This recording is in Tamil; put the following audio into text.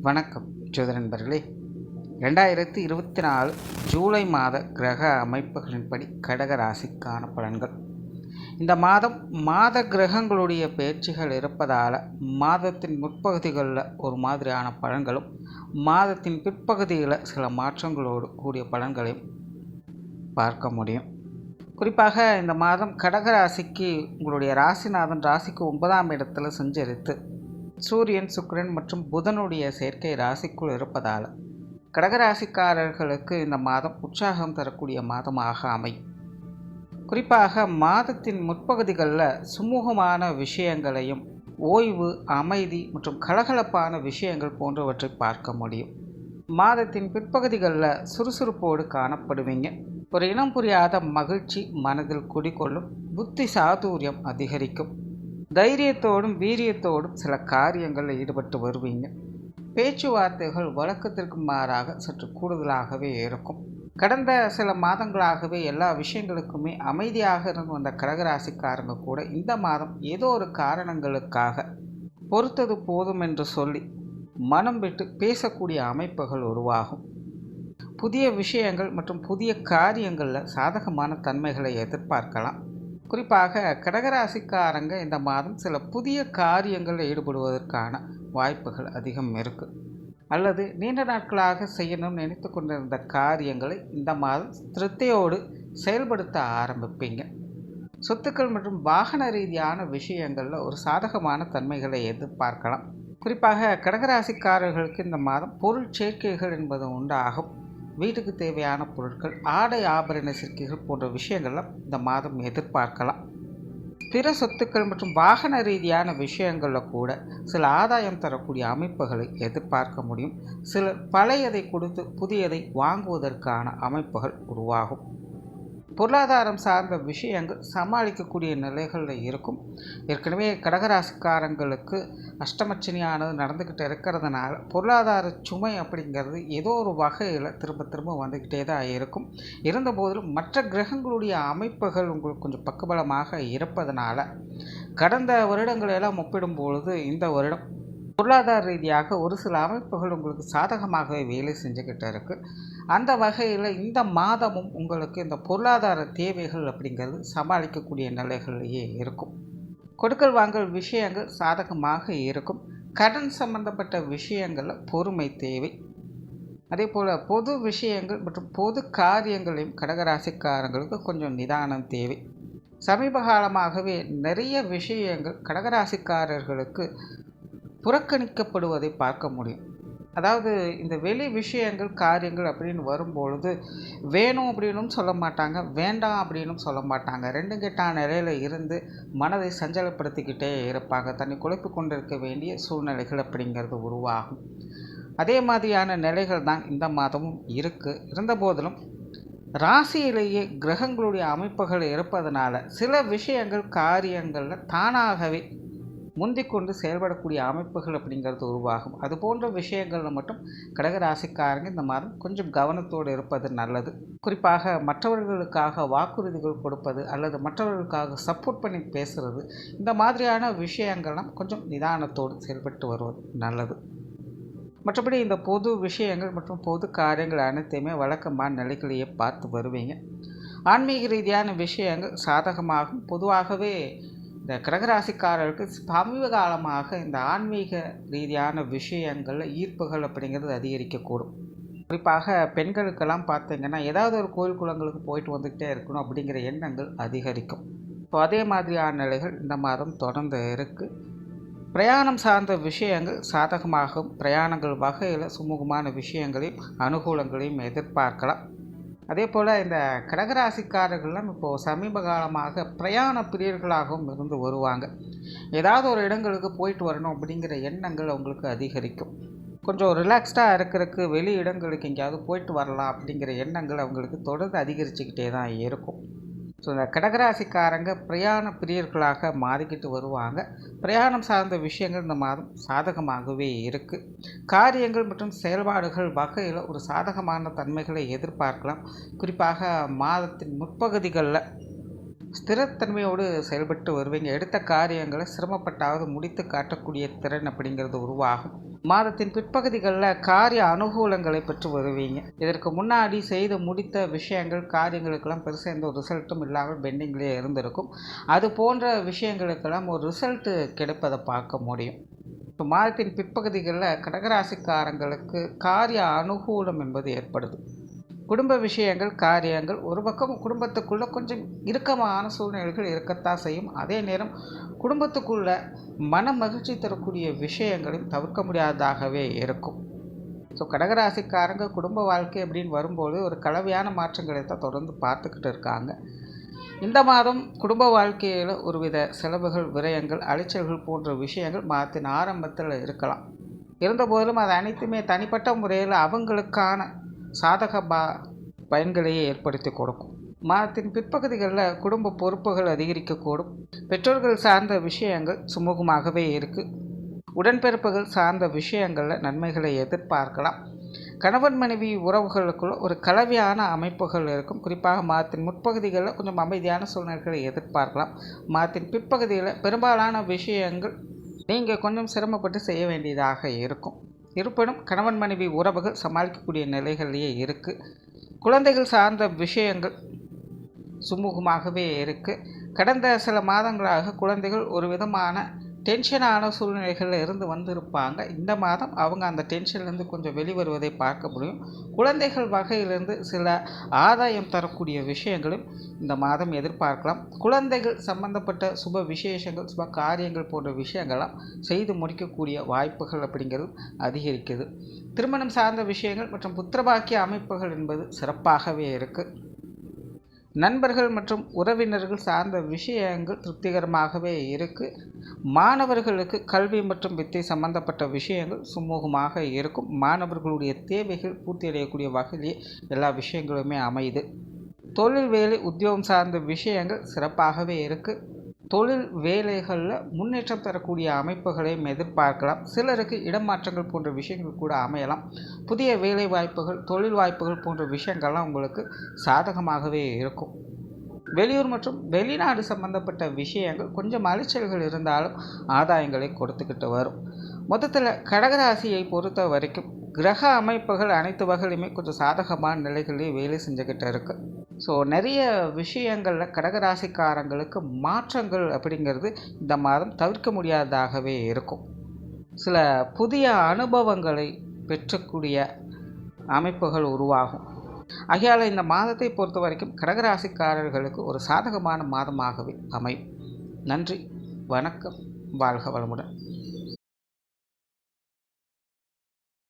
வணக்கம் ஜோதிட நண்பர்களே. 2024 ஜூலை மாத கிரக அமைப்புகளின்படி கடக ராசிக்கான பலன்கள். இந்த மாத கிரகங்களுடைய பயிற்சிகள் இருப்பதால் மாதத்தின் முற்பகுதிகளில் ஒரு மாதிரியான பலன்களும், மாதத்தின் பிற்பகுதியில் சில மாற்றங்களோடு கூடிய பலன்களையும் பார்க்க முடியும். குறிப்பாக இந்த மாதம் கடக ராசிக்கு உங்களுடைய ராசிநாதன் ராசிக்கு 9ஆம் இடத்துல சஞ்சரித்து சூரியன், சுக்கிரன் மற்றும் புதனுடைய சேர்க்கை ராசிக்குள் இருப்பதால் கடகராசிக்காரர்களுக்கு இந்த மாதம் உற்சாகம் தரக்கூடிய மாதமாக அமையும். குறிப்பாக மாதத்தின் முற்பகுதிகளில் சுமூகமான விஷயங்களையும், ஓய்வு, அமைதி மற்றும் கலகலப்பான விஷயங்கள் போன்றவற்றை பார்க்க முடியும். மாதத்தின் பிற்பகுதிகளில் சுறுசுறுப்போடு காணப்படுவீங்க. ஒரு இனம் புரியாத மகிழ்ச்சி மனதில் குடிக்கொள்ளும். புத்தி சாதுரியம் அதிகரிக்கும். தைரியத்தோடும் வீரியத்தோடும் சில காரியங்களில் ஈடுபட்டு வருவீங்க. பேச்சுவார்த்தைகள் வழக்கத்திற்கு மாறாக சற்று கூடுதலாகவே இருக்கும். கடந்த சில மாதங்களாகவே எல்லா விஷயங்களுக்குமே அமைதியாக இருந்து வந்த கடகராசிக்காரங்க கூட இந்த மாதம் ஏதோ ஒரு காரணங்களுக்காக பொறுத்தது போதும் என்று சொல்லி மனம் விட்டு பேசக்கூடிய அமைப்புகள் உருவாகும். புதிய விஷயங்கள் மற்றும் புதிய காரியங்களில் சாதகமான தன்மைகளை எதிர்பார்க்கலாம். குறிப்பாக கடகராசிக்காரங்க இந்த மாதம் சில புதிய காரியங்களில் ஈடுபடுவதற்கான வாய்ப்புகள் அதிகம் இருக்குது. அல்லது நீண்ட நாட்களாக செய்யணும்னு நினைத்து கொண்டிருந்த காரியங்களை இந்த மாதம் திருப்தியோடு செயல்படுத்த ஆரம்பிப்பீங்க. சொத்துக்கள் மற்றும் வாகன ரீதியான விஷயங்களில் ஒரு சாதகமான தன்மைகளை எதிர்பார்க்கலாம். குறிப்பாக கடகராசிக்காரர்களுக்கு இந்த மாதம் பொருள் சேர்க்கைகள் என்பது உண்டாகும். வீட்டுக்கு தேவையான பொருட்கள், ஆடை ஆபரண சேர்க்கைகள் போன்ற விஷயங்கள்லாம் இந்த மாதம் எதிர்பார்க்கலாம். பிற சொத்துக்கள் மற்றும் வாகன ரீதியான விஷயங்களில் கூட சில ஆதாயம் தரக்கூடிய அமைப்புகளை எதிர்பார்க்க முடியும். சிலர் பழையதை கொடுத்து புதியதை வாங்குவதற்கான அமைப்புகள் உருவாகும். பொருளாதாரம் சார்ந்த விஷயங்கள் சமாளிக்கக்கூடிய நிலைகளில் இருக்கும். ஏற்கனவே கடகராசிக்காரங்களுக்கு அஷ்டமச்சனியானது நடந்துக்கிட்டு இருக்கிறதுனால பொருளாதார சுமை அப்படிங்கிறது ஏதோ ஒரு வகையில் திரும்ப வந்துக்கிட்டே தான் இருக்கும். இருந்தபோதிலும் மற்ற கிரகங்களுடைய அமைப்புகள் உங்களுக்கு கொஞ்சம் பக்கபலமாக இருப்பதனால கடந்த வருடங்களெல்லாம் ஒப்பிடும்பொழுது இந்த வருடம் பொருளாதார ரீதியாக ஒரு சில அமைப்புகள் உங்களுக்கு சாதகமாகவே வேலை செஞ்சுக்கிட்டு இருக்குது. அந்த வகையில் இந்த மாதமும் உங்களுக்கு இந்த பொருளாதார தேவைகள் அப்படிங்கிறது சமாளிக்கக்கூடிய நிலைகளிலேயே இருக்கும். கொடுக்கல் வாங்கல் விஷயங்கள் சாதகமாக இருக்கும். கடன் சம்பந்தப்பட்ட விஷயங்களில் பொறுமை தேவை. அதே போல் பொது விஷயங்கள் மற்றும் பொது காரியங்களையும் கடகராசிக்காரங்களுக்கு கொஞ்சம் நிதானம் தேவை. சமீப காலமாகவே நிறைய விஷயங்கள் கடகராசிக்காரர்களுக்கு புறக்கணிக்கப்படுவதை பார்க்க முடியும். அதாவது இந்த வெளி விஷயங்கள், காரியங்கள் அப்படின்னு வரும்பொழுது வேணும் அப்படின்னும் சொல்ல மாட்டாங்க, வேண்டாம் அப்படின்னும் சொல்ல மாட்டாங்க. ரெண்டும் கெட்டான நிலையில் இருந்து மனதை சஞ்சலப்படுத்திக்கிட்டே இருப்பாங்க. தன்னை குழப்பி கொண்டிருக்க வேண்டிய சூழ்நிலைகள் அப்படிங்கிறது உருவாகும். அதே மாதிரியான நிலைகள் தான் இந்த மாதமும் இருக்குது. இருந்தபோதிலும் ராசியிலேயே கிரகங்களுடைய அமைப்புகள் இருப்பதனால சில விஷயங்கள், காரியங்களில் தானாகவே முந்திக்கொண்டு செயல்படக்கூடிய அமைப்புகள் அப்படிங்கிறது உருவாகும். அது போன்ற விஷயங்களில் மட்டும் கடகராசிக்காரங்க இந்த மாதம் கொஞ்சம் கவனத்தோடு இருப்பது நல்லது. குறிப்பாக மற்றவர்களுக்காக வாக்குறுதிகள் கொடுப்பது அல்லது மற்றவர்களுக்காக சப்போர்ட் பண்ணி பேசுகிறது, இந்த மாதிரியான விஷயங்கள்லாம் கொஞ்சம் நிதானத்தோடு செயல்பட்டு வருவது நல்லது. மற்றபடி இந்த பொது விஷயங்கள் மற்றும் பொது காரியங்கள் அனைத்தையுமே வழக்கமான நிலைகளையே பார்த்து வருவீங்க. ஆன்மீக ரீதியான விஷயங்கள் சாதகமாகும். பொதுவாகவே இந்த கடகராசிக்காரர்களுக்கு சமீப காலமாக இந்த ஆன்மீக ரீதியான விஷயங்களில் ஈர்ப்புகள் அப்படிங்கிறது அதிகரிக்கக்கூடும். குறிப்பாக பெண்களுக்கெல்லாம் பார்த்திங்கன்னா ஏதாவது ஒரு கோயில் குளங்களுக்கு போயிட்டு வந்துக்கிட்டே இருக்கணும் அப்படிங்கிற எண்ணங்கள் அதிகரிக்கும். ஸோ அதே மாதிரியான நிலைகள் இந்த மாதம் தொடர்ந்து இருக்குது. பிரயாணம் சார்ந்த விஷயங்கள் சாதகமாகும். பிரயாணங்கள் வகையில் சுமூகமான விஷயங்களையும் அனுகூலங்களையும் எதிர்பார்க்கலாம். அதே போல் இந்த கடகராசிக்காரர்கள்லாம் இப்போது சமீப காலமாக பிரயாண பிரியர்களாகவும் இருந்து வருவாங்க. ஏதாவது ஒரு இடங்களுக்கு போயிட்டு வரணும் அப்படிங்கிற எண்ணங்கள் அவங்களுக்கு அதிகரிக்கும். கொஞ்சம் ரிலாக்ஸ்டாக இருக்கிறதுக்கு வெளி இடங்களுக்கு எங்கேயாவது போயிட்டு வரலாம் அப்படிங்கிற எண்ணங்கள் அவங்களுக்கு தொடர்ந்து அதிகரிச்சுக்கிட்டே தான் இருக்கும். ஸோ இந்த கடகராசிக்காரங்க பிரயாண பிரியர்களாக மாறிக்கிட்டு வருவாங்க. பிரயாணம் சார்ந்த விஷயங்கள் இந்த மாதம் சாதகமாகவே இருக்குது. காரியங்கள் மற்றும் செயல்பாடுகள் வகையில் ஒரு சாதகமான தன்மைகளை எதிர்பார்க்கலாம். குறிப்பாக மாதத்தின் முற்பகுதிகளில் ஸ்திரத்தன்மையோடு செயல்பட்டு வருவீங்க. எடுத்த காரியங்களை சிரமப்பட்டாவது முடித்து காட்டக்கூடிய திறன் அப்படிங்கிறது உருவாகும். மாதத்தின் பிற்பகுதிகளில் காரிய அனுகூலங்களை பெற்று வருவீங்க. இதற்கு முன்னாடி செய்து முடித்த விஷயங்கள் காரியங்களுக்கெல்லாம் பெருசாக எந்த ஒரு ரிசல்ட்டும் இல்லாமல் பெண்டிங்லேயே இருந்திருக்கும். அது போன்ற விஷயங்களுக்கெல்லாம் ஒரு ரிசல்ட்டு கிடைப்பதை பார்க்க முடியும். இப்போ மாதத்தின் பிற்பகுதிகளில் கடகராசிக்காரங்களுக்கு காரிய அனுகூலம் என்பது ஏற்படுது. குடும்ப விஷயங்கள் காரியங்கள் ஒரு பக்கம் குடும்பத்துக்குள்ளே கொஞ்சம் இறுக்கமான சூழ்நிலைகள் இருக்கத்தான் செய்யும். அதே நேரம் குடும்பத்துக்குள்ள மன மகிழ்ச்சி தரக்கூடிய விஷயங்களையும் தவிர்க்க முடியாததாகவே இருக்கும். ஸோ கடகராசிக்காரங்க குடும்ப வாழ்க்கை அப்படின்னு வரும்போது ஒரு கலவையான மாற்றங்களை தான் தொடர்ந்து பார்த்துக்கிட்டு இருக்காங்க. இந்த மாதம் குடும்ப வாழ்க்கையில் ஒருவித செலவுகள் விரயங்கள் அலைச்சல்கள் போன்ற விஷயங்கள் மாதத்தின் ஆரம்பத்தில் இருக்கலாம். இருந்தபோதிலும் அது அனைத்துமே தனிப்பட்ட முறையில் அவங்களுக்கான சாதக பயன்களையே ஏற்படுத்தி கொடுக்கும். மாதத்தின் பிற்பகுதிகளில் குடும்ப பொறுப்புகள் அதிகரிக்கக்கூடும். பெற்றோர்கள் சார்ந்த விஷயங்கள் சுமூகமாகவே இருக்குது. உடன்பிறப்புகள் சார்ந்த விஷயங்களில் நன்மைகளை எதிர்பார்க்கலாம். கணவன் மனைவி உறவுகளுக்குள்ள ஒரு கலவையான அமைப்புகள் இருக்கும். குறிப்பாக மாதத்தின் முற்பகுதிகளில் கொஞ்சம் அமைதியான சூழ்நிலைகளை எதிர்பார்க்கலாம். மாதத்தின் பிற்பகுதியில் பெரும்பாலான விஷயங்கள் நீங்கள் கொஞ்சம் சிரமப்பட்டு செய்ய வேண்டியதாக இருக்கும். இருப்பினும் கணவன் மனைவி உறவுகள் சமாளிக்கக்கூடிய நிலைகளிலேயே இருக்குது. குழந்தைகள் சார்ந்த விஷயங்கள் சுமூகமாகவே இருக்குது. கடந்த சில மாதங்களாக குழந்தைகள் ஒரு விதமான டென்ஷனான சூழ்நிலைகளில் இருந்து வந்திருப்பாங்க. இந்த மாதம் அவங்க அந்த டென்ஷன்லேருந்து கொஞ்சம் வெளிவருவதை பார்க்க முடியும். குழந்தைகள் வகையிலிருந்து சில ஆதாயம் தரக்கூடிய விஷயங்களும் இந்த மாதம் எதிர்பார்க்கலாம். குழந்தைகள் சம்பந்தப்பட்ட சுப விசேஷங்கள் சுப காரியங்கள் போன்ற விஷயங்கள்லாம் செய்து முடிக்கக்கூடிய வாய்ப்புகள் அப்படிங்கிறது அதிகரிக்குது. திருமணம் சார்ந்த விஷயங்கள் மற்றும் புத்திரபாக்கிய அமைப்புகள் என்பது சிறப்பாகவே இருக்குது. நண்பர்கள் மற்றும் உறவினர்கள் சார்ந்த விஷயங்கள் திருப்திகரமாகவே இருக்குது. மாணவர்களுக்கு கல்வி மற்றும் வித்தை சம்பந்தப்பட்ட விஷயங்கள் சுமூகமாக இருக்கும். மாணவர்களுடைய தேவைகள் பூர்த்தி அடையக்கூடிய வகையிலே எல்லா விஷயங்களுமே அமையுது. தொழில் வேலை உத்தியோகம் சார்ந்த விஷயங்கள் சிறப்பாகவே இருக்குது. தொழில் வேலைகளில் முன்னேற்றம் தரக்கூடிய அமைப்புகளையும் எதிர்பார்க்கலாம். சிலருக்கு இடமாற்றங்கள் போன்ற விஷயங்கள் கூட அமையலாம். புதிய வேலை வாய்ப்புகள் தொழில் வாய்ப்புகள் போன்ற விஷயங்கள்லாம் உங்களுக்கு சாதகமாகவே இருக்கும். வெளியூர் மற்றும் வெளிநாடு சம்பந்தப்பட்ட விஷயங்கள் கொஞ்சம் அலைச்சல்கள் இருந்தாலும் ஆதாயங்களை கொடுத்துக்கிட்டு வரும். மொத்தத்தில் கடகராசியை பொறுத்த வரைக்கும் கிரக அமைப்புகள் அனைத்து வகையிலுமே கொஞ்சம் சாதகமான நிலைகளிலே வேலை செஞ்சுக்கிட்டு இருக்கு. ஸோ நிறைய விஷயங்களில் கடகராசிக்காரங்களுக்கு மாற்றங்கள் அப்படிங்கிறது இந்த மாதம் தவிர்க்க முடியாததாகவே இருக்கும். சில புதிய அனுபவங்களை பெற்றக்கூடிய அமைப்புகள் உருவாகும். ஆகையால் இந்த மாதத்தை பொறுத்த வரைக்கும் கடகராசிக்காரர்களுக்கு ஒரு சாதகமான மாதமாகவே அமையும். நன்றி, வணக்கம், வாழ்க வளமுடன்.